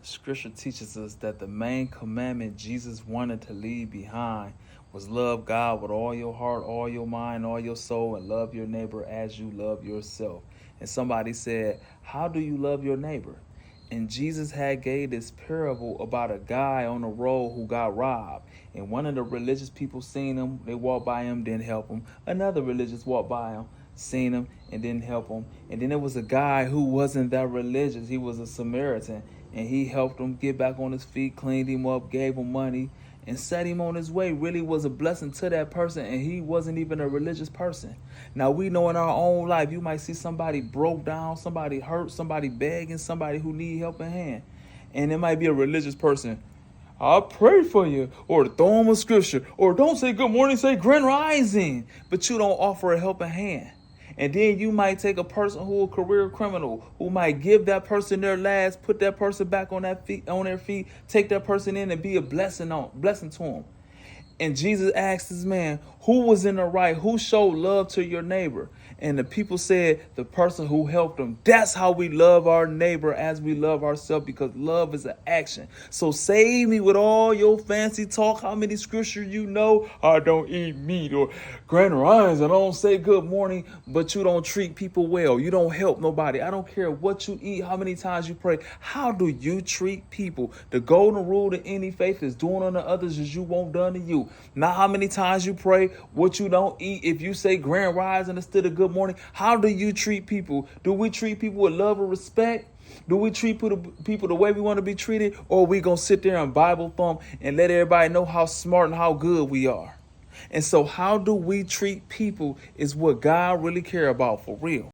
Scripture teaches us that the main commandment Jesus wanted to leave behind was love God with all your heart, all your mind, all your soul, and love your neighbor as you love yourself. And somebody said, how do you love your neighbor? And Jesus had gave this parable about a guy on the road who got robbed. And one of the religious people seen him, they walked by him, didn't help him. Another religious walked by him, seen him, and didn't help him. And then there was a guy who wasn't that religious. He was a Samaritan, and he helped him get back on his feet, cleaned him up, gave him money, and set him on his way. Really was a blessing to that person, and he wasn't even a religious person. Now, we know in our own life, you might see somebody broke down, somebody hurt, somebody begging, somebody who need helping hand. And it might be a religious person. I'll pray for you, or throw them a scripture, or don't say good morning, say grand rising, but you don't offer a helping hand. And then you might take a person who a career criminal, who might give that person their last, put that person back on their feet, take that person in and be a blessing to them. And Jesus asked this man, who was in the right? Who showed love to your neighbor? And the people said, the person who helped them. That's how we love our neighbor as we love ourselves, because love is an action. So save me with all your fancy talk, how many scriptures you know. I don't eat meat, or Grand Rise, I don't say good morning, but you don't treat people well. You don't help nobody. I don't care what you eat, how many times you pray. How do you treat people? The golden rule to any faith is doing unto others as you want done to you. Not how many times you pray, what you don't eat. If you say grand rising instead of good morning, how do you treat people? Do we treat people with love and respect? Do we treat people the way we want to be treated? Or are we going to sit there and Bible thump and let everybody know how smart and how good we are? And so how do we treat people is what God really care about for real.